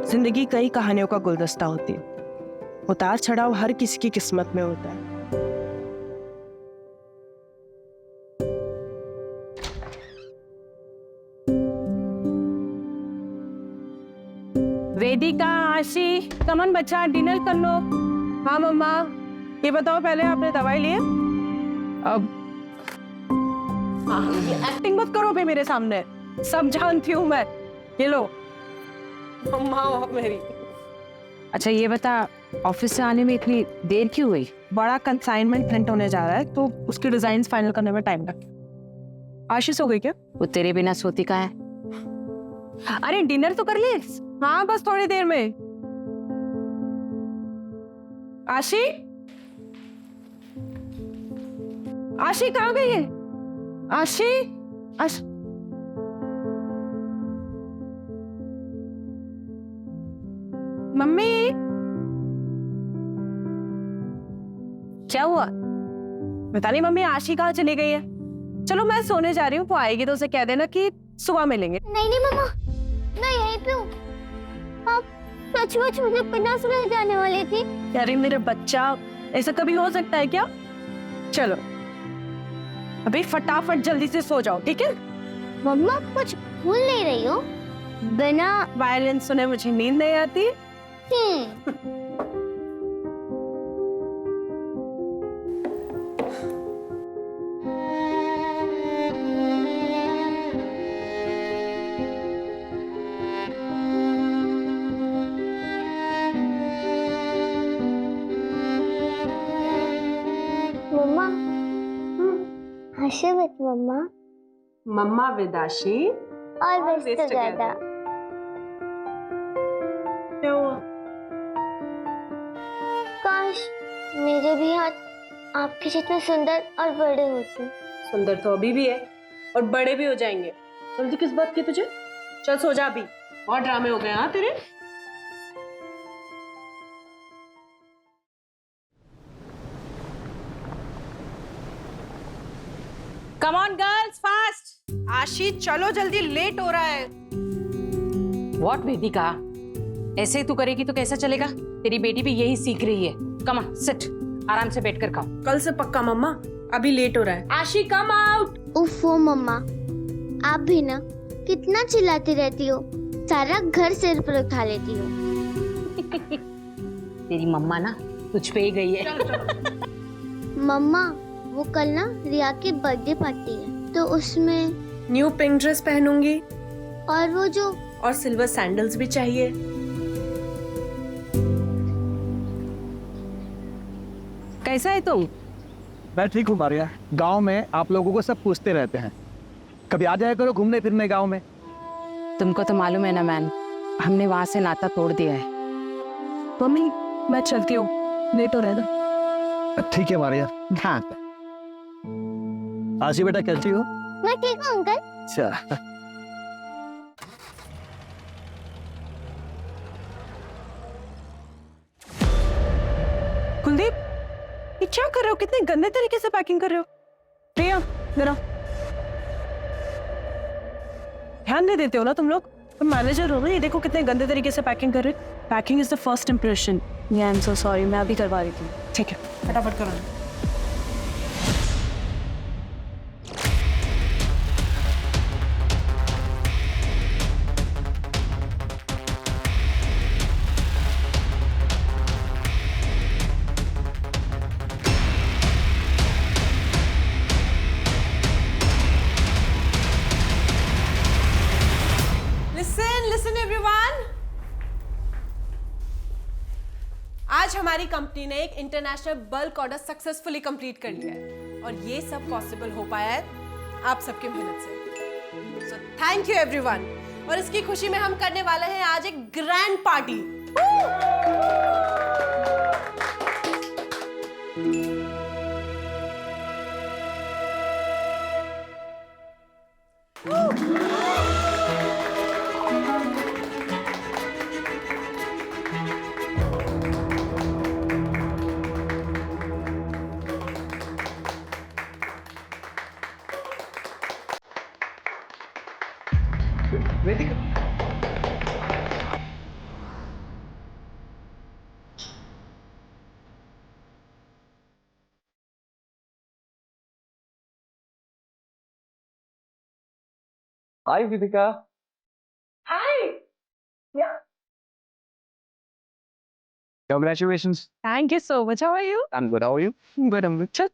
जिंदगी कई कहानियों का गुलदस्ता होती है। उतार चढ़ाव हर किसी की किस्मत में होता है। वेदिका, आशी, कमन बच्चा डिनर कर लो। हाँ मम्मा। ये बताओ पहले आपने दवाई ली है? अब एक्टिंग मत करो भी मेरे सामने, सब जानती हूँ मैं। ये लो मम्मा मेरी। अच्छा ये बता, ऑफिस से आने में इतनी देर क्यों हुई? बड़ा कंसाइनमेंट प्रिंट होने जा रहा है तो उसके डिजाइन फाइनल करने में टाइम लगेगा। आशीष हो गई क्या? वो तेरे बिना सोती का है। अरे डिनर तो कर ले। हाँ बस थोड़ी देर में। आशी, आशी कहाँ गई है? आशी, आशी मम्मी क्या हुआ? बता नहीं मम्मी, आशी कहाँ चली गई है? चलो मैं सोने जा रही हूँ, वो आएगी तो उसे कह देना कि सुबह मिलेंगे। नहीं नहीं मम्मा, मैं यहीं पे हूँ। आप सचमुच मुझे बिना सुनाए जाने वाली थी? अरे मेरे बच्चा, ऐसा कभी हो सकता है क्या? चलो अभी फटाफट जल्दी से सो जाओ, ठीक है? मम्मा कुछ भूल नहीं रही हो? बिना वायलिन सुने मुझे नींद नहीं आती। मम्मा हंसे मत मम्मा। मम्मा विदाशी ऑलवेज टुगेदर। क्या हुआ? काश मेरे भी हाथ आपके जितने सुंदर और बड़े होते। सुंदर तो अभी भी है और बड़े भी हो जाएंगे। जल्दी किस बात की तुझे? चल सो जा अभी, और ड्रामे हो गए हाँ तेरे। Come on girls, fast. आशी चलो जल्दी, लेट हो रहा है। व्हाट वेदिका, ऐसे ही तू करेगी तो कैसा चलेगा? तेरी बेटी भी यही सीख रही है। कम ऑन सिट, आराम से बैठ कर खाओ। कल से पक्का मम्मा, अभी लेट हो रहा है। आशी कम आउट। उफ़ो मम्मा, आप भी ना कितना चिल्लाती रहती हो, सारा घर सिर पर उठा लेती हो। तेरी मम्मा ना तुझ पे ही गई है। मम्मा वो कल ना रिया की बर्थडे पार्टी है तो उसमें न्यू पिंक ड्रेस पहनूंगी और वो जो और सिल्वर सैंडल्स भी चाहिए। कैसा है तुम? मैं ठीक हूँ मारिया। गांव में आप लोगों को सब पूछते रहते हैं, कभी आ जाया करो घूमने फिरने गांव में। तुमको तो मालूम है ना मैन, हमने वहां से नाता तोड़ दिया है। मम्मी मैं चलती हूँ, लेट हो रहा है ना। ठीक है मारिया। हाँ आशी बेटा कैसी हो? मैं ठीक हूँ अंकल। अच्छा कुलदीप, ये क्या कर रहे हो? कितने गंदे तरीके से पैकिंग कर रहे हो। प्रिया जरा ध्यान नहीं देते हो ना तुम लोग? तुम मैनेजर हो ना, ये देखो कितने गंदे तरीके से पैकिंग कर रहे हो। Packing is the first impression. I am so sorry, मैं अभी करवा रही थी। ठीक है फटाफट करो। लिसन एवरीवन, आज हमारी कंपनी ने एक international bulk order successfully complete कर लिया है और ये सब पॉसिबल हो पाया है आप सबकी मेहनत से। So thank you everyone. और इसकी खुशी में हम करने वाले हैं आज एक grand party. Hi Vidika. Congratulations. Thank you so much. How are you? I'm good. How are you? Good, I'm good. Chal.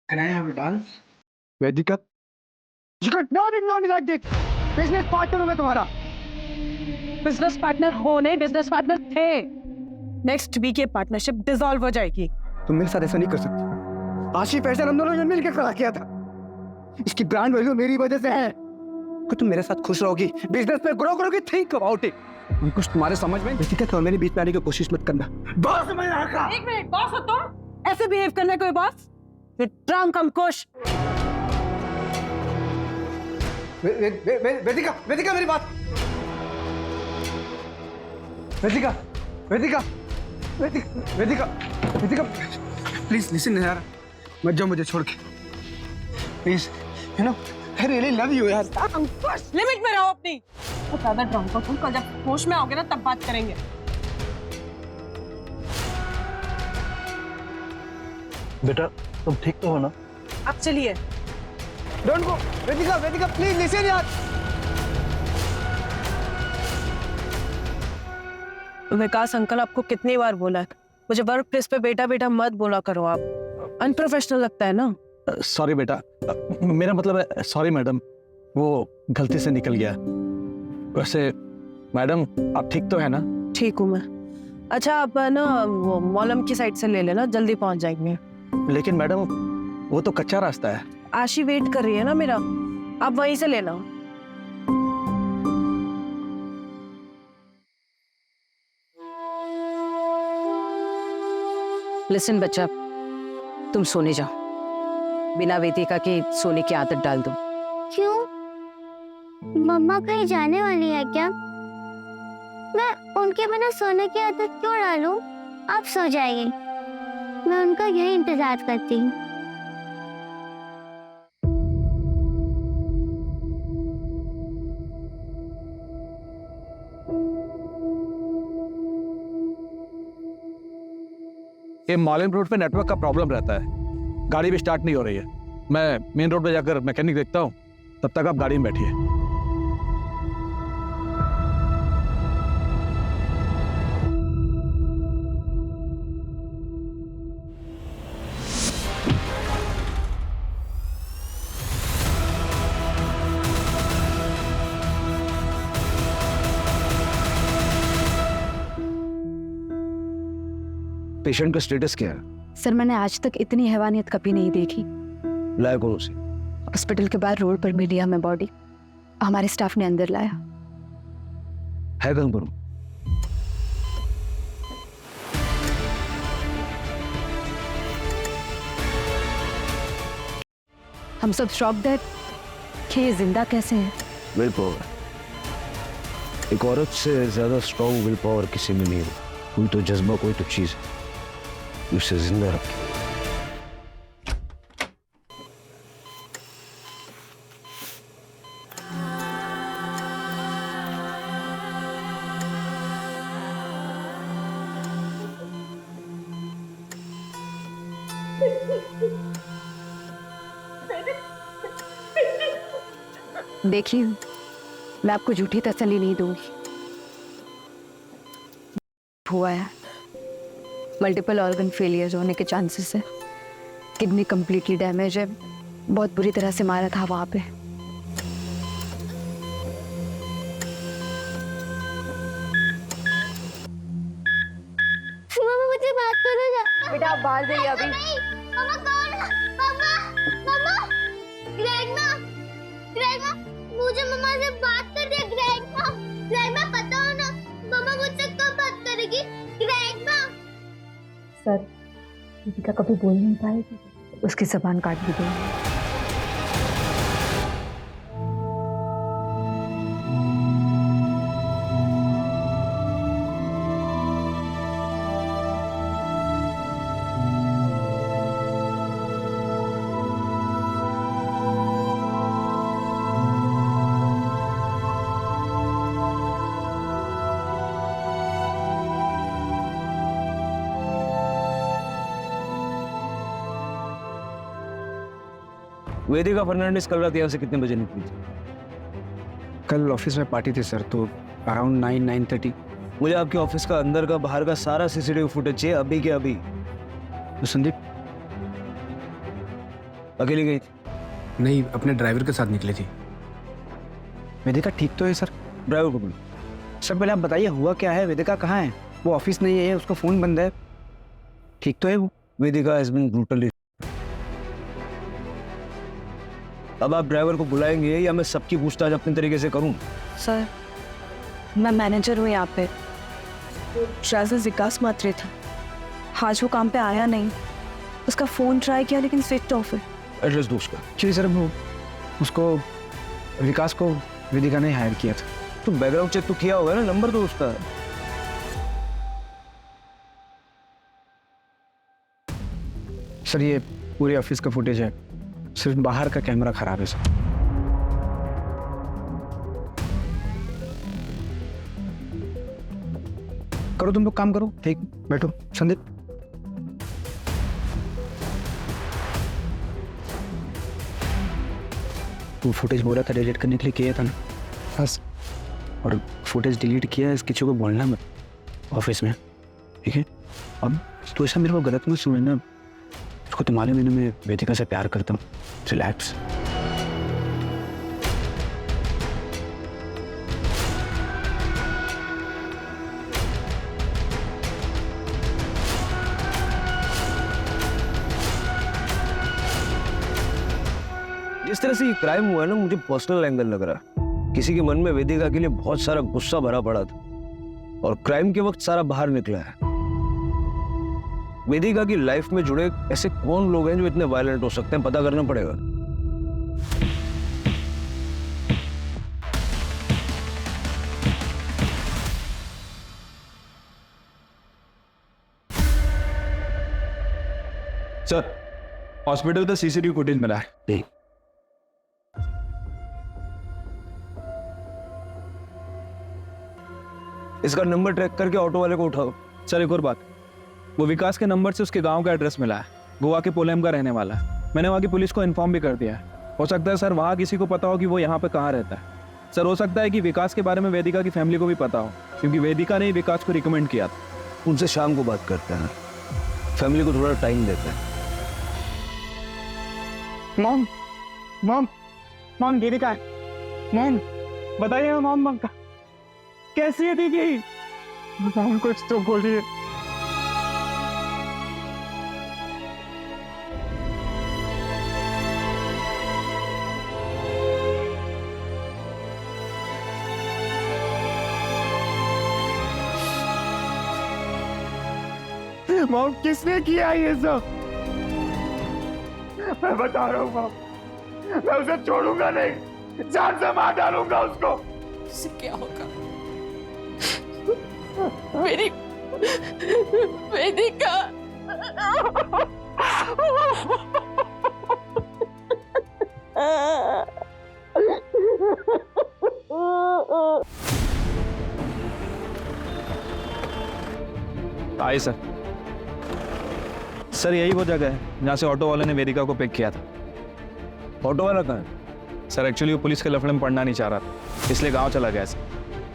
Can I have a dance? Vedika? You got not like this. Business partner हूँ मैं तुम्हारा. Business partner हो नहीं, business partner थे. Next week ये partnership dissolve हो जाएगी. तुम मेरे साथ ऐसा नहीं कर सकती. आशी पैसे हम दोनों ने मिलकर खड़ा किया था. इसकी ब्रांड वैल्यू मेरी वजह से है. कि तुम मेरे साथ खुश रहोगी, बिजनेस में ग्रो करोगी, थिंक अबाउट इट. कुछ तुम्हारे समझ में नहीं. तो मेरे बीच में आने की कोशिश मत करना. बॉस समझ रहा. एक मिनट, बॉस हो तुम? ऐसे बिहेव करना कोई बॉस? ट्रम कम खुश. वेदिका, वेदिका मेरी बात. वेदिका, वेदिका, वेदिका, वेदिका, प्लीज लिसन यार. मत जाओ मुझे छोड़ के. Please, you know, I really love you यार. लिमिट में रहो अपनी. तो ज्यादा ड्रम को तुम कल जब होश में आओगे ना तब बात करेंगे. बेटा तुम ठीक तो हो ना? अब चलिए. Don't go. Vedika, Vedika please listen यार. विकास अंकल आपको कितनी बार बोला है मुझे वर्क प्लेस पे बेटा बेटा मत बोला करो. आप अनप्रोफेशनल लगता है ना. सॉरी बेटा. मेरा मतलब है सॉरी मैडम. वो गलती से निकल गया. वैसे मैडम आप ठीक तो है ना? ठीक हूँ मैं. अच्छा आप ना वो मॉलम की साइड से ले लेना, जल्दी पहुंच जाएंगे. लेकिन मैडम वो तो कच्चा रास्ता है. आशी वेट कर रही है ना मेरा, आप वहीं से लेना. लिसन बच्चा, तुम सोने जाओ. बिना वेदिका के सोने की आदत डाल दो. क्यों? मम्मा कहीं जाने वाली है क्या? मैं उनके बिना सोने की आदत क्यों डालूं? आप सो जाइए, मैं उनका यही इंतजार करती हूँ. ये मॉलम रोड पे नेटवर्क का प्रॉब्लम रहता है. गाड़ी भी स्टार्ट नहीं हो रही है. मैं मेन रोड पे जाकर मैकेनिक देखता हूँ. तब तक आप गाड़ी में बैठिए. पेशेंट का स्टेटस क्या है? सर मैंने आज तक इतनी हैवानियत कभी नहीं देखी. लाया कौन उसे? हॉस्पिटल के बाहर रोड पर मिली हमें बॉडी. हमारे स्टाफ ने अंदर लाया. है कहाँ पर? हम सब शॉक्ड है कि ये जिंदा कैसे है. Will power. एक औरत से ज्यादा स्ट्रॉन्ग विल पावर किसी में नहीं है. कोई तो जज्बा, कोई तो चीज उसे जिंदा रखे. देखिए, मैं आपको झूठी तसल्ली नहीं दूंगी. हुआ है, मल्टीपल ऑर्गन फेलियर होने के चांसेस है. किडनी कंप्लीटली डैमेज है. बहुत बुरी तरह से मारा था वहां पे. मम्मा मुझे बात करो ना. बेटा आप बाहर जाइए अभी. मम्मा कौन? मम्मा, मम्मा, ग्रैंडमा, ग्रैंडमा, मुझे मम्मा से बात कर दे. ग्रैंडमा, ग्रैंडमा पता हो ना मम्मा मुझसे कब बात करेगी? ग्रैंडमा. सर दीपिका कभी बोल नहीं पाएगी, उसकी जबान काट दी गई. वेदिका फर्नांडिस कल रात यहाँ से कितने बजे निकली थी? कल ऑफिस में पार्टी थी सर, तो अराउंड 9-9:30। मुझे आपके ऑफिस का अंदर का बाहर का सारा सीसीटीवी फुटेज चाहिए, अभी के अभी। तो संदीप अकेली गई थी? नहीं, अपने ड्राइवर के साथ निकली थी। वेदिका ठीक तो है सर? ड्राइवर को बोलो। सर पहले आप बताइए हुआ क्या है, वेदिका कहाँ है? वो ऑफिस नहीं है, उसका फोन बंद है, ठीक तो है वो? वेदिका हैज बीन ब्रूटली। अब आप ड्राइवर को बुलाएंगे या मैं सबकी पूछताछ अपने तरीके से करूं? सर मैं मैनेजर हूँ यहाँ पे, ड्राइवर विकास मात्रे था, आज वो काम पे आया नहीं, उसका फ़ोन ट्राई किया लेकिन स्विच ऑफ है। एड्रेस दो उसका। एक्चुअली सर वो उसको विकास को वेदिका ने हायर किया था। तो बैकग्राउंड चेक तो किया होगा ना, नंबर तो उसका है। सर ये पूरे ऑफिस का फुटेज है, सिर्फ बाहर का कैमरा खराब है सर। करो तुम लोग काम करो, ठीक बैठो। संदीप वो फुटेज बोला था डिलीट करने के लिए, किया था ना? बस, और फुटेज डिलीट किया है, इस किसी को बोलना मत ऑफिस में, ठीक है? अब तो ऐसा मेरे को गलत मत समझना, उसको तो मालूम है ना मैं वेदिका से प्यार करता हूँ। रिलैक्स। जिस तरह से ये क्राइम हुआ है ना, मुझे पर्सनल एंगल लग रहा है। किसी के मन में वेदिका के लिए बहुत सारा गुस्सा भरा पड़ा था और क्राइम के वक्त सारा बाहर निकला है। वेदिका की लाइफ में जुड़े ऐसे कौन लोग हैं जो इतने वायलेंट हो सकते हैं, पता करना पड़ेगा। सर हॉस्पिटल का सीसीटीवी फुटेज मिला है। नहीं, इसका नंबर ट्रैक करके ऑटो वाले को उठाओ। सर एक और बात, वो विकास के नंबर से उसके गांव का एड्रेस मिला है, गोवा के पोलेम का रहने वाला है। मैंने वहाँ की पुलिस को इन्फॉर्म भी कर दिया है। हो सकता है सर वहाँ किसी को पता हो कि वो यहाँ पे कहाँ रहता है। सर हो सकता है कि विकास के बारे में वेदिका की फैमिली को भी पता हो, क्योंकि वेदिका ने ही विकास को रिकमेंड किया था। उनसे शाम को बात करते हैं, फैमिली को थोड़ा टाइम देते हैं। मॉम मॉम मॉम वेदिका है। मॉम बताइए मॉम कैसी है दीदी? मॉम कुछ तो बोलिए। मॉम किसने किया ये सब? मैं बता रहा हूँ मॉम, मैं उसे छोड़ूंगा नहीं, जान से मार डालूंगा उसको। इससे क्या होगा? मेरी वेदिका। आइए सर यही वो जगह है जहाँ से ऑटो वाले ने वेदिका को पिक किया था। ऑटो वाला कहाँ है? सर एक्चुअली वो पुलिस के लफड़े में पड़ना नहीं चाह रहा था, इसलिए गांव चला गया सर।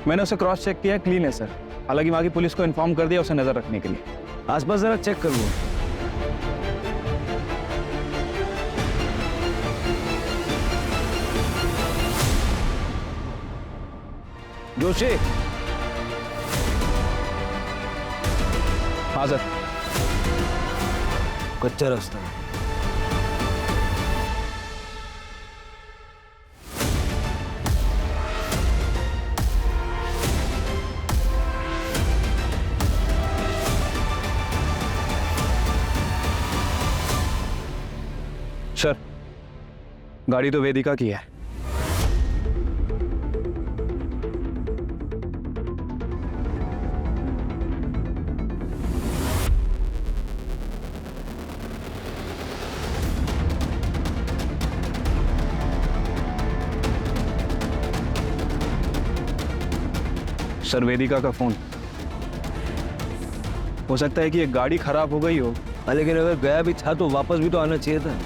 मैंने उसे क्रॉस चेक किया, क्लीन है सर। हालांकि वहाँ की पुलिस को इन्फॉर्म कर दिया उसे नजर रखने के लिए। आसपास जरा चेक कर लो। जोशी। हाँ सर। कच्चा रास्ता है। सर गाड़ी तो वेदिका की है। सर वेदिका का फोन, हो सकता है कि ये गाड़ी खराब हो गई हो। लेकिन अगर गया भी था तो वापस भी तो आना चाहिए था।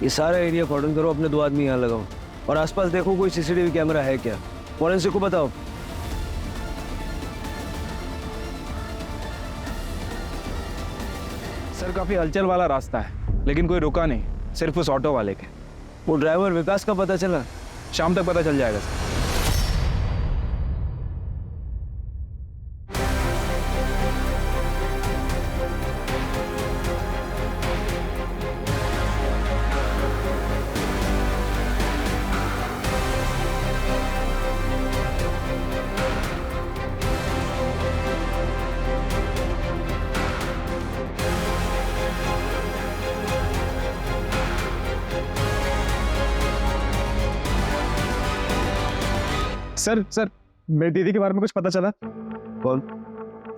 ये सारा एरिया कॉर्डन करो, अपने 2 आदमी यहाँ लगाओ और आसपास देखो कोई सीसीटीवी कैमरा है क्या। फॉरेंसिक को बताओ। सर काफी हलचल वाला रास्ता है, लेकिन कोई रुका नहीं, सिर्फ उस ऑटो वाले के। वो ड्राइवर विकास का पता चला? शाम तक पता चल जाएगा सर। सर मेरी दीदी के बारे में कुछ पता चला? कौन?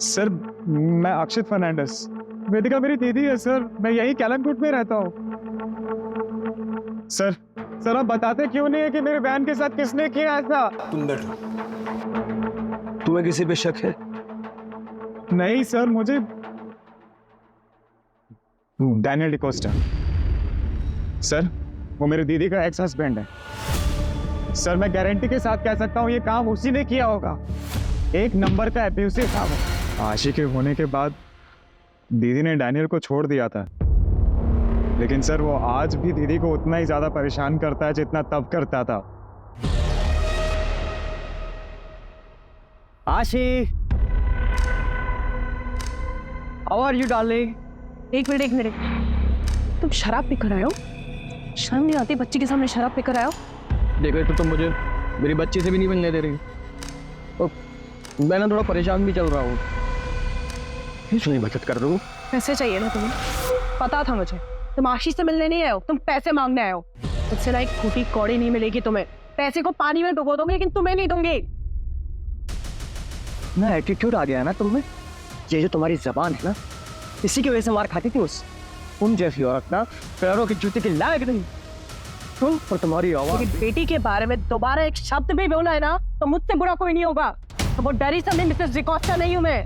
सर मैं अक्षित फर्नांडिस, वेदिका मेरी दीदी है सर, मैं यही कैलमकोट में रहता हूँ। सर आप बताते क्यों नहीं है कि मेरे बहन के साथ किसने किया ऐसा? तुम बैठो। तुम्हें किसी पे शक है? नहीं सर, मुझे डैनियल डिकोस्टा, सर वो मेरी दीदी का एक्स हस्बैंड है। सर मैं गारंटी के साथ कह सकता हूँ ये काम उसी ने किया होगा। एक नंबर का एब्यूसिव था वो। आशिक होने के बाद दीदी ने डैनियल को छोड़ दिया था, लेकिन सर वो आज भी दीदी को उतना ही ज्यादा परेशान करता है जितना तब करता था। आशी, हाउ आर यू डार्लिंग? एक मिनट, तुम शराब पीकर आए हो? शर्म नहीं आती बच्ची के सामने शराब पीकर आए हो? देखो तो तुम मुझे मेरी बच्ची से भी नहीं मिलने दे रही, और मैं ना थोड़ा परेशान भी चल रहा हूँ। क्यों नहीं बचत कर रहा हूँ? पैसे चाहिए ना तुम्हें? पता था मुझे तुम आशीष से मिलने नहीं आए हो, तुम पैसे मांगने आए हो। मुझसे ना एक फूटी कौड़ी नहीं मिलेगी तुम्हें। पैसे को पानी में डुबो दोगे, लेकिन तुम्हें नहीं दूंगी। ना एटीट्यूड आ गया है ना तुम्हें। ये जो तुम्हारी जबान है ना, इसी की वजह से मार खाती थी उन जैसी औरत ना, पैरों की जूते की लायक नहीं। तुम और तुम्हारी आवाज। लेकिन बेटी के बारे में दोबारा एक शब्द भी बोला है ना, तो मुझसे बुरा कोई नहीं होगा। तो वो डरी समझे मिसेस डिकोस्टा नहीं हूं मैं।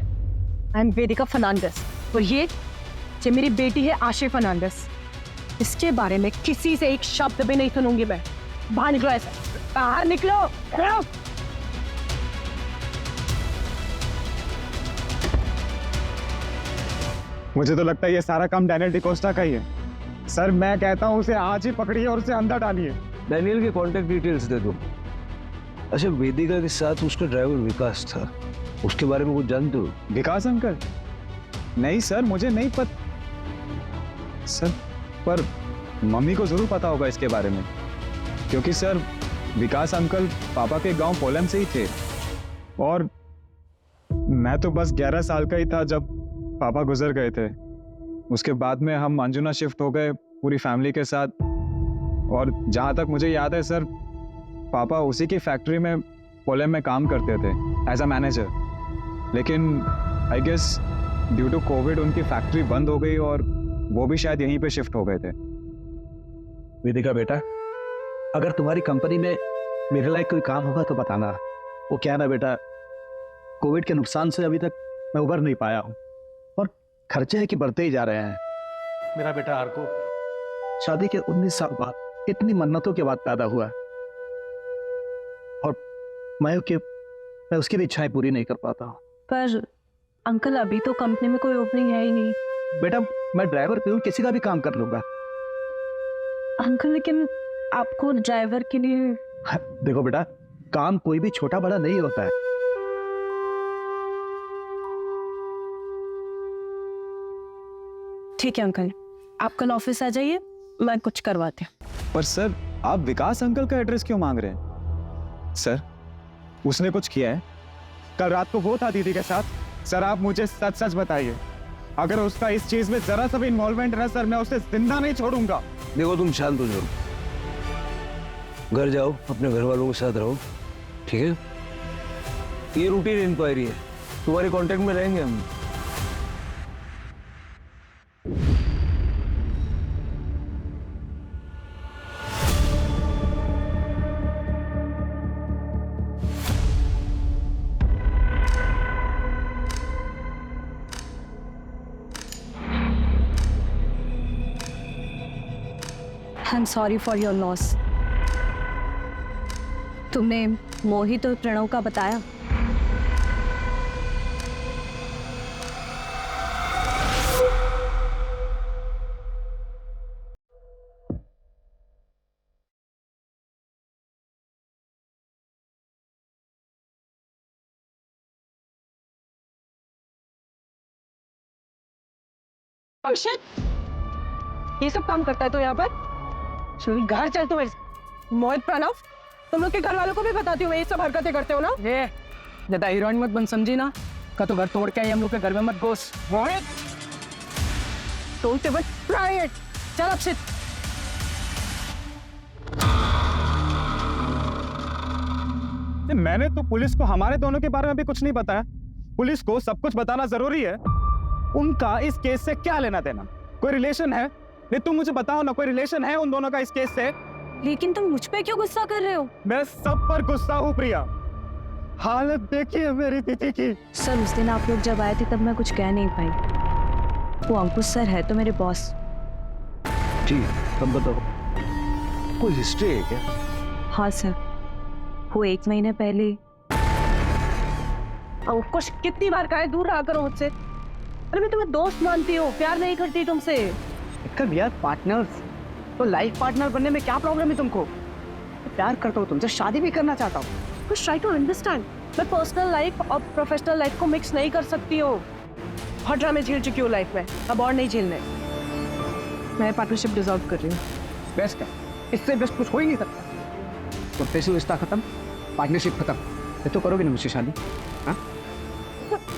आई एम वेदिका फर्नांडिस, और ये मेरी बेटी है आशी फर्नांडिस। इसके बारे में किसी से एक शब्द भी नहीं सुनूंगी मैं। बाहर निकलो, ऐसे बाहर निकलो। मुझे तो लगता है ये सारा काम डैनियल डिकोस्टा का ही है। सर मैं कहता हूँ उसे आज ही पकड़िए और उसे अंदर डालिए। डैनियल के कॉन्टेक्ट डिटेल्स दे दो। अच्छा, वेदिका के साथ उसका ड्राइवर विकास था, उसके बारे में कुछ जानते हो? विकास अंकल? नहीं सर, मुझे नहीं पता सर, पर मम्मी को जरूर पता होगा इसके बारे में, क्योंकि सर विकास अंकल पापा के गांव पोलम से ही थे, और मैं तो बस 11 साल का ही था जब पापा गुजर गए थे। उसके बाद में हम अंजुना शिफ्ट हो गए पूरी फैमिली के साथ, और जहाँ तक मुझे याद है सर, पापा उसी की फैक्ट्री में पोलम में काम करते थे एज अ मैनेजर। लेकिन I guess due to Covid उनकी फैक्ट्री बंद हो गई और वो भी शायद यहीं पे शिफ्ट हो गए थे। वेदिका बेटा, अगर तुम्हारी कंपनी में मेरे लायक कोई काम होगा तो बताना। वो क्या ना बेटा, कोविड के नुकसान से अभी तक मैं उबर नहीं पाया हूँ, और खर्चे है कि बढ़ते ही जा रहे हैं। मेरा बेटा आर्को शादी के 19 साल बाद इतनी मन्नतों के बाद पैदा हुआ, और मैं उसकी भी इच्छाएं पूरी नहीं कर पाता हूँ। पर अंकल, अभी तो कंपनी में कोई ओपनिंग है ही नहीं। बेटा मैं ड्राइवर पे हूँ, किसी का भी काम कर लूंगा। अंकल, लेकिन आपको ड्राइवर के लिए। देखो बेटा, काम कोई भी छोटा बड़ा नहीं होता है। ठीक है अंकल, आप कल ऑफिस आ जाइए, मैं कुछ करवाती हूँ। पर सर आप विकास अंकल का एड्रेस क्यों मांग रहे हैं? सर उसने कुछ किया है? कल रात को वो था दीदी के साथ। सर आप मुझे सच सच बताइए, अगर उसका इस चीज में जरा सा भी इन्वॉल्वमेंट है सर, मैं उसे जिंदा नहीं छोड़ूंगा। देखो तुम शांत हो जाओ, घर जाओ, अपने घर वालों के साथ रहो, ठीक है? ये रूटीन इंक्वायरी है, तुम्हारे कांटेक्ट में रहेंगे हम। I am sorry for your loss. तुमने मोहित और प्रणव का बताया? अक्षत, ये सब काम करता है तो यहाँ पर? चल घर चल तू। मोहित, प्रणव, तुम लोग के घर वालों को भी बताती हूँ ये सब हरकतें करते हो ना? ये ज्यादा हीरोइन मत बन, समझी ना? का तो घर तोड़ के आई, हम लोग के घर में मत घुस। मोहित, डोंट इवन ट्राई इट। चल अक्षित। मैंने तो पुलिस को हमारे दोनों के बारे में भी कुछ नहीं बताया। पुलिस को सब कुछ बताना जरूरी है? उनका इस केस से क्या लेना देना? कोई रिलेशन है? नहीं, तुम मुझे बताओ ना, कोई रिलेशन है उन दोनों का इस केस से? लेकिन तुम मुझ पे क्यों गुस्सा कर रहे हो? मैं सब पर गुस्सा हूँ प्रिया। हालत देखिए मेरी दीदी की। सर, उस दिन आप लोग जब आए थे तब मैं कुछ कह नहीं पाई। वो अंकुश सर है तो मेरे बॉस। ठीक है, अब बताओ, कोई हिस्ट्री है क्या? हाँ सर, वो 1 महीने पहले। अंकुश कितनी बार कहा है दूर रहा करो मुझसे। अरे मैं तुम्हें दोस्त मानती हूँ, प्यार नहीं करती तुमसे। कब यार पार्टनर्स, तो लाइफ पार्टनर बनने में क्या प्रॉब्लम है तुमको? प्यार करता हूँ तुमसे, शादी भी करना चाहता हूँ। कुछ ट्राई टू अंडरस्टैंड। मैं पर्सनल लाइफ और प्रोफेशनल लाइफ को मिक्स नहीं कर सकती हूँ। हर ड्रामे झेल चुकी हूँ लाइफ में, अब और नहीं झेलने। मैं पार्टनरशिप डिसॉल्व कर रही हूँ। बेस्ट है, इससे बेस्ट कुछ हो ही नहीं सकता। प्रोफेशनल रिश्ता खत्म, पार्टनरशिप खत्म। ये तो करोगे ना मुझसे शादी? हाँ?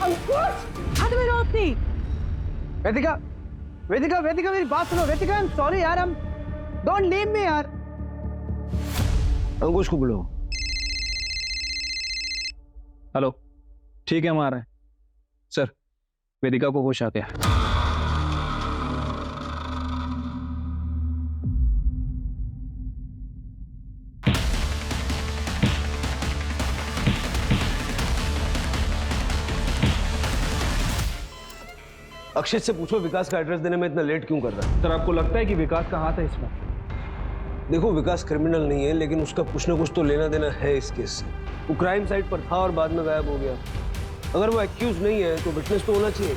अंकुश, हाथ में रो अपनी। वेदिका, वेदिका, वेदिका, मेरी बात सुनो। वेदिका, आई एम सॉरी यार, हम डोंट लीव मी यार। अंकुश को बुलाओ। हेलो, ठीक है, हम आ रहे हैं। सर, वेदिका को होश आ गया। अक्षित से पूछो विकास का एड्रेस देने में इतना लेट क्यों कर रहा है? सर, आपको लगता है कि विकास का हाथ है इसमें? देखो, विकास क्रिमिनल नहीं है, लेकिन उसका कुछ ना कुछ तो लेना देना है इस केस से। वो क्राइम साइट पर था और बाद में गायब हो गया। अगर वो एक्यूज नहीं है तो विटनेस तो होना चाहिए।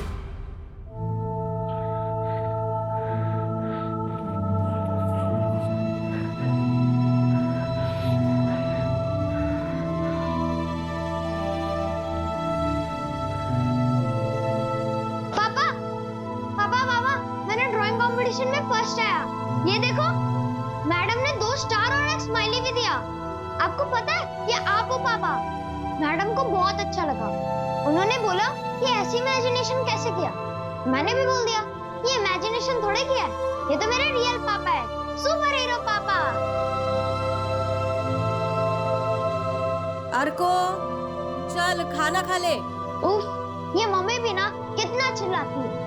पापा, पापा, पापा, मैंने ड्राइंग कंपटीशन में फर्स्ट आया। ये देखो, मैडम ने 2 स्टार और एक स्माइली भी दिया। आपको पता है, ये आप हो पापा। मैडम को बहुत अच्छा लगा। उन्होंने बोला कि ऐसी इमेजिनेशन कैसे किया। मैंने भी बोल दिया ये इमेजिनेशन थोड़े किया है, ये तो मेरे रियल पापा है, सुपर हीरो पापा। अर्को, चल खाना खा ले। उफ, ये मम्मी भी ना कितना चिल्लाती है।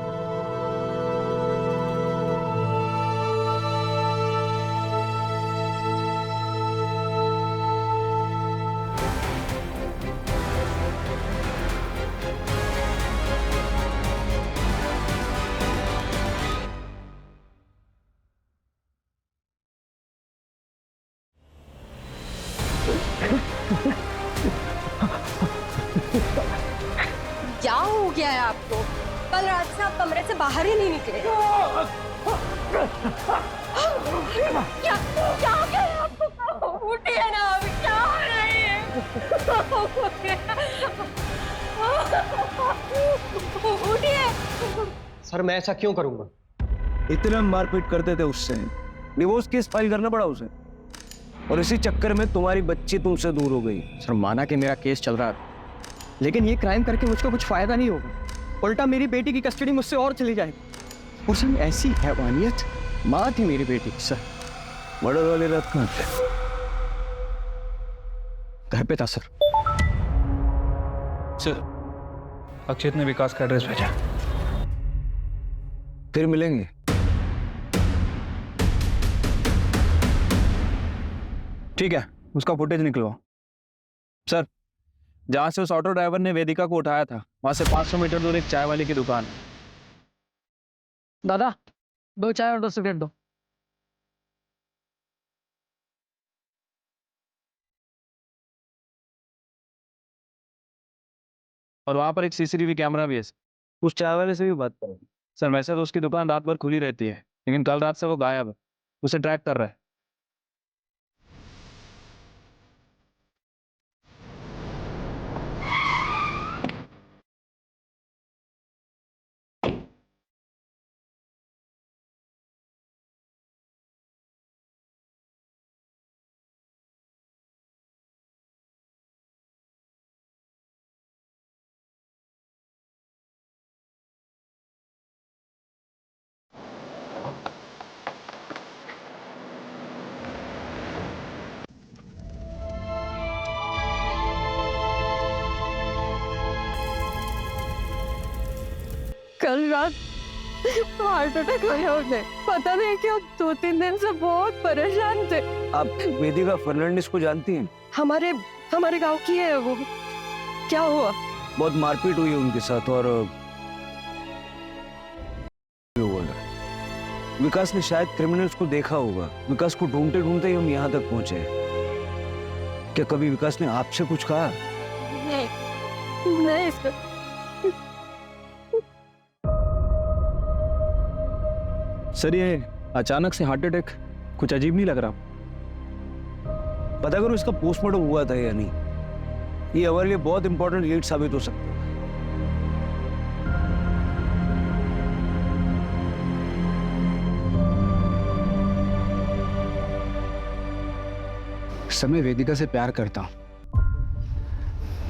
क्या हो गया है आपको? कल रात से आप कमरे से बाहर ही नहीं निकले। क्या क्या हो गया है आपको? उठिए ना, अभी क्या हो रही है? उठिए। सर, मैं ऐसा क्यों करूंगा? इतना मारपीट करते थे उससे, डिवोर्स केस फाइल करना पड़ा उसे, और इसी चक्कर में तुम्हारी बच्ची तुमसे दूर हो गई। सर, माना कि मेरा केस चल रहा था, लेकिन ये क्राइम करके मुझको कुछ फायदा नहीं होगा। उल्टा मेरी बेटी की कस्टडी मुझसे और चली जाएगी। और सर, ऐसी हैवानियत माँ थी मेरी बेटी की। सर, मर्डर वाली रात कहाँ थे? घर पे था सर। सर, अक्षित ने विकास का एड्रेस भेजा। फिर मिलेंगे। ठीक है, उसका फुटेज निकलवाओ। सर, जहां से उस ऑटो ड्राइवर ने वेदिका को उठाया था वहां से 500 मीटर दूर एक चाय वाले की दुकान है। दादा, 2 चाय और 2 सिगरेट दो। और वहाँ पर एक सीसीटीवी कैमरा भी है। उस चाय वाले से भी बात करो। सर वैसे तो उसकी दुकान रात भर खुली रहती है, लेकिन कल रात से वो गायब है। उसे ट्रैक कर रहा है। कल रात हार्ट अटैक आया उन्हें, पता नहीं क्यों 2-3 दिन से बहुत परेशान थे। आप वेदिका फर्नांडिस को जानती हैं? हमारे गांव की है वो। क्या हुआ? बहुत मारपीट हुई है उनके साथ और हुआ है। विकास ने शायद क्रिमिनल्स को देखा होगा। विकास को ढूंढते ढूंढते ही हम यहाँ तक पहुंचे। क्या कभी विकास ने आपसे कुछ कहा? नहीं सर। सर ये अचानक से हार्ट अटैक कुछ अजीब नहीं लग रहा? पता करो इसका पोस्टमार्टम हुआ था या नहीं। ये हमारे लिए बहुत इंपॉर्टेंट लीड साबित हो सकता है। सर मैं वेदिका से प्यार करता हूँ।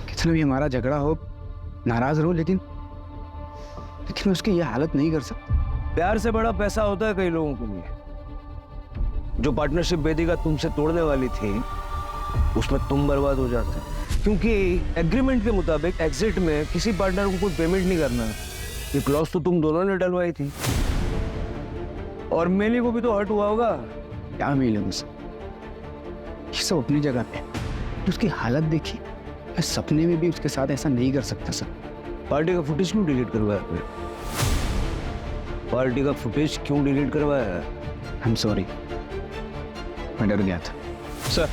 कितना भी हमारा झगड़ा हो, नाराज रहो, लेकिन मैं उसकी ये हालत नहीं कर सकता। प्यार से बड़ा पैसा होता है कई लोगों के लिए। जो पार्टनरशिप वेदिका तुमसे तोड़ने वाली थी, उसमें तुम बर्बाद हो जाते, क्योंकि एग्रीमेंट के मुताबिक एग्जिट में किसी पार्टनर को कोई पेमेंट नहीं करना है। ये क्लॉज तो तुम दोनों ने डलवाई थी। और मेली को भी तो हर्ट हुआ होगा। क्या मिले सर, ये सब अपनी जगह पे। उसकी हालत देखी, मैं सपने में भी उसके साथ ऐसा नहीं कर सकता सर। पार्टी का फुटेज क्यों डिलीट करवाया फिर? पार्टी का फुटेज क्यों डिलीट करवाया? आई एम सॉरी, मैं डर गया था। सर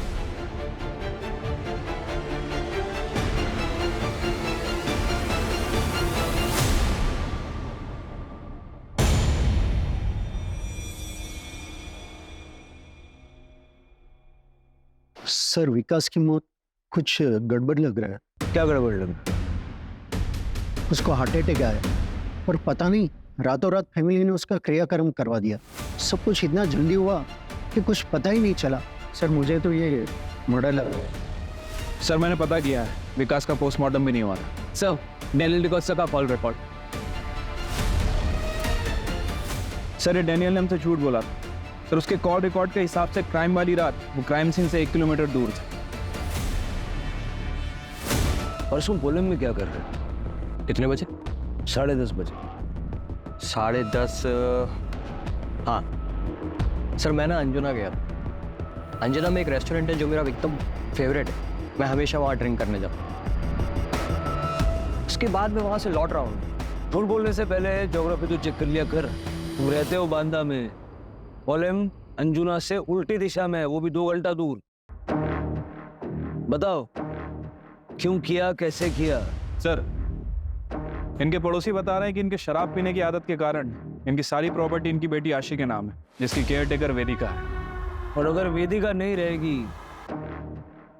सर विकास की मौत कुछ गड़बड़ लग रहा है। क्या गड़बड़ लगा? उसको हार्ट अटैक आया और पता नहीं रातों रात फैमिली ने उसका क्रियाक्रम करवा दिया। सब कुछ इतना जल्दी हुआ कि कुछ पता ही नहीं चला। सर मुझे तो ये मर्डर लग रहा है। सर मैंने पता किया है, विकास का पोस्टमार्टम भी नहीं हुआ था। सर डैनियल डिकोस्टा का कॉल रिकॉर्ड। सर ये डैनियल ने हमसे झूठ बोला था। सर उसके कॉल रिकॉर्ड के हिसाब से क्राइम वाली रात वो क्राइम सीन से 1 किलोमीटर दूर था। परसों पोलम में क्या कर रहे? कितने बजे? 10:30 बजे। 10:30। हाँ सर, मैं ना अंजुना गया था। अंजुना में एक रेस्टोरेंट है जो मेरा एकदम फेवरेट है। मैं हमेशा वहाँ ड्रिंक करने जाता हूँ। उसके बाद मैं वहाँ से लौट रहा हूँ। झूठ बोलने से पहले ज्योग्राफी तो चेक कर लिया कर। तुम रहते हो बांदा में, पोलम अंजुना से उल्टी दिशा में है, वो भी 2 घंटा दूर। बताओ क्यों किया, कैसे किया? सर इनके पड़ोसी बता रहे हैं कि इनके शराब पीने की आदत के कारण इनकी सारी प्रॉपर्टी इनकी बेटी आशी के नाम है, जिसकी केयरटेकर वेदिका है। और अगर वेदिका नहीं रहेगी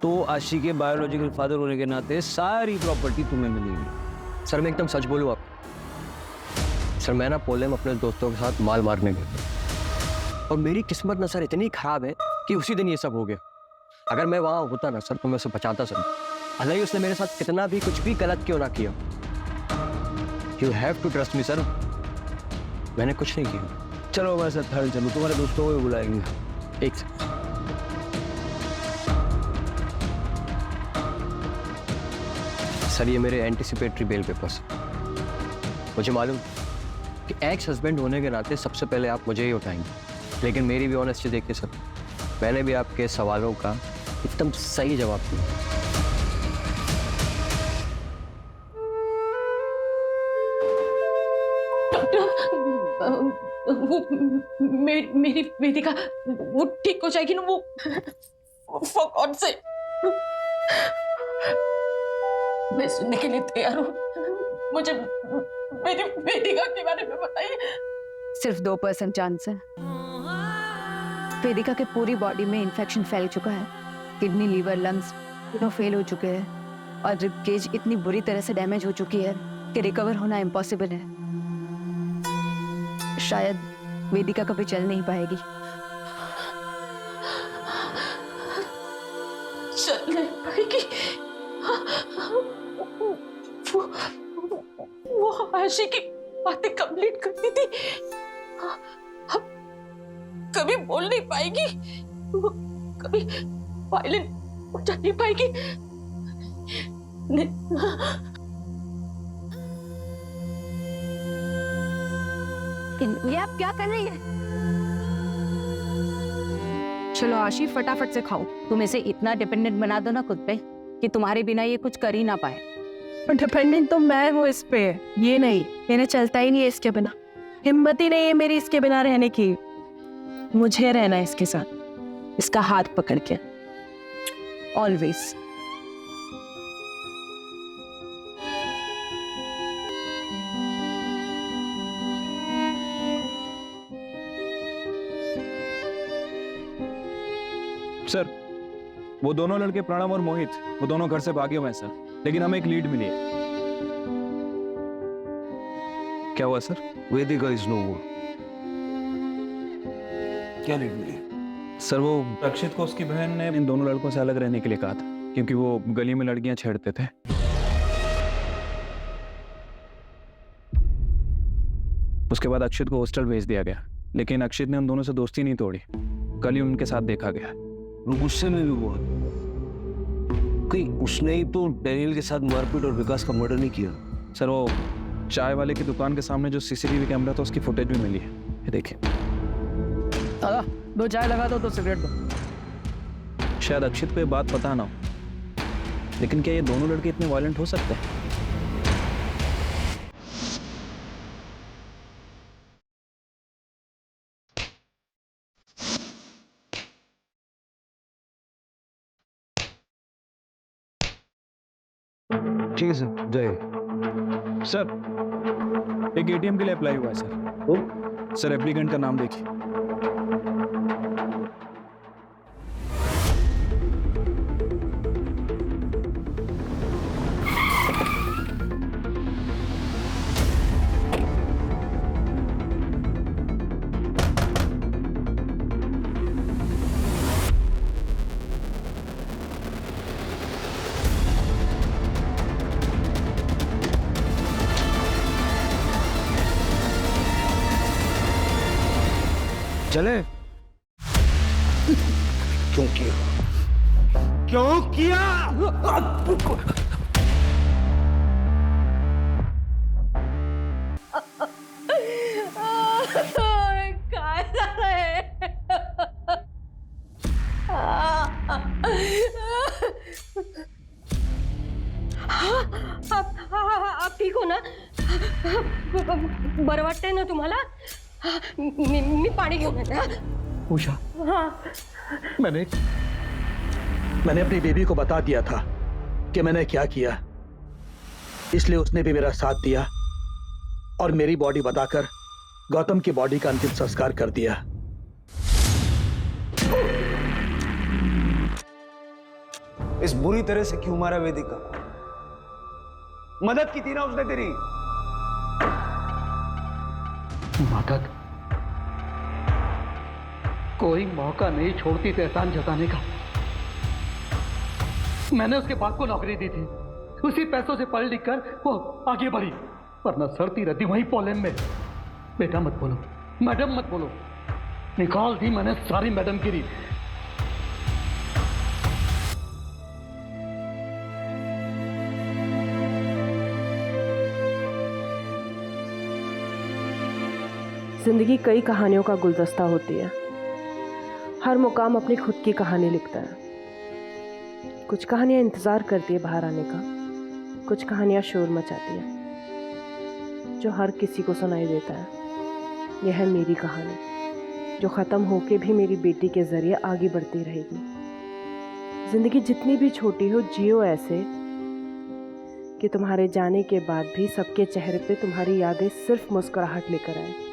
तो आशी के बायोलॉजिकल फादर होने के नाते सारी प्रॉपर्टी तुम्हें मिलेगी। सर मैं एकदम सच बोलूँ आप, सर मैं ना पोलम अपने दोस्तों के साथ माल मारने गया और मेरी किस्मत ना सर इतनी खराब है कि उसी दिन ये सब हो गया। अगर मैं वहाँ होता ना सर तो मैं उसे बचाता सर। भले ही उसने मेरे साथ कितना भी कुछ भी गलत क्यों ना किया। You have to trust me sir, मैंने कुछ नहीं किया। चलो हमारे साथ थाने चलो, तुम्हारे दोस्तों को भी बुलाएंगे। एक सेकंड। सर ये मेरे एंटिसिपेटरी बेल पेपर्स। मुझे मालूम कि एक्स हस्बैंड होने के नाते सबसे पहले आप मुझे ही उठाएंगे, लेकिन मेरी भी ऑनेस्टी देखिए सर, मैंने भी आपके सवालों का एकदम सही जवाब दिया। वो मेरी वेदिका वो ठीक हो जाएगी ना? वो फॉर गॉड से मैं सुनने के लिए तैयार हूँ। मुझे मेरी वेदिका के बारे में बताइए। सिर्फ 2% चांस है। वेदिका के पूरी बॉडी में इन्फेक्शन फैल चुका है। किडनी, लीवर, लंग्स दोनों फेल हो चुके हैं और रिब केज इतनी बुरी तरह से डैमेज हो चुकी है कि रिकवर होना इम्पॉसिबल है। शायद वेदिका कभी चल नहीं पाएगी। चल नहीं पाएगी। वो आशी की बातें कंप्लीट करती थी, अब कभी बोल नहीं पाएगी, वो कभी वायलेंट हो जा नहीं पाएगी। ये आप क्या कर रही है? चलो आशी, फटाफट से खाओ। तुम इसे इतना डिपेंडेंट बना दो ना खुद पे कि तुम्हारे बिना ये कुछ कर ही ना पाए। डिपेंडेंट तो मैं हूँ इस पे, ये नहीं। मेरे चलता ही नहीं है इसके बिना। हिम्मत ही नहीं है मेरी इसके बिना रहने की। मुझे रहना है इसके साथ, इसका हाथ पकड़ के ऑलवेज। सर, वो दोनों लड़के प्रणव और मोहित, वो दोनों घर से भागे हुए हैं सर, लेकिन हमें एक लीड मिली है। क्या हुआ सर? वेदिका इज नो मोर। क्या लीड मिली? सर, वो अक्षित को उसकी बहन ने इन दोनों लड़कों से अलग रहने के लिए कहा था, क्योंकि वो गली में लड़कियां छेड़ते थे। उसके बाद अक्षित को हॉस्टल भेज दिया गया, लेकिन अक्षित ने उन दोनों से दोस्ती नहीं तोड़ी। कल ही उनके साथ देखा गया। वो गुस्से में भी हुआ। कहीं उसने ही तो डैनियल के साथ मारपीट और विकास का मर्डर नहीं किया? सर, वो चाय वाले की दुकान के सामने जो सीसीटीवी कैमरा था, उसकी फुटेज भी मिली है। ये देखिए। दादा, 2 चाय लगा दो, 2 सिगरेट दो। शायद अक्षित को ये बात पता ना हो, लेकिन क्या ये दोनों लड़के इतने वायलेंट हो सकते हैं? ठीक है सर, जय। सर, एक एटीएम के लिए अप्लाई हुआ है सर। सर, एप्लीकेंट का नाम देखिए। चले? क्यों किया? क्यों किया? काय झालं हे? आप ठीक हो ना? बरं वाटतंय ना तुम्हाला? मी पाणी घेऊन येते। उषा, हाँ, मैंने अपनी बेबी को बता दिया था कि मैंने क्या किया, इसलिए उसने भी मेरा साथ दिया और मेरी बॉडी बताकर गौतम की बॉडी का अंतिम संस्कार कर दिया। इस बुरी तरह से क्यों मारा वेदिका? मदद की थी ना उसने तेरी। मदद? कोई मौका नहीं छोड़ती थी एहसान जताने का। मैंने उसके बाप को नौकरी दी थी, उसी पैसों से पढ़ लिख कर वो आगे बढ़ी, वरना सड़ती रहती वहीं पोलैंड में। बेटा मत बोलो, मैडम मत बोलो, निकाल दी मैंने सारी मैडम गिरी। जिंदगी कई कहानियों का गुलदस्ता होती है। हर मुकाम अपनी खुद की कहानी लिखता है। कुछ कहानियां इंतजार करती है बाहर आने का, कुछ कहानियां शोर मचाती है जो हर किसी को सुनाई देता है। यह है मेरी कहानी, जो ख़त्म होके भी मेरी बेटी के ज़रिए आगे बढ़ती रहेगी। ज़िंदगी जितनी भी छोटी हो, जियो ऐसे कि तुम्हारे जाने के बाद भी सबके चेहरे पे तुम्हारी यादें सिर्फ मुस्कुराहट लेकर आए।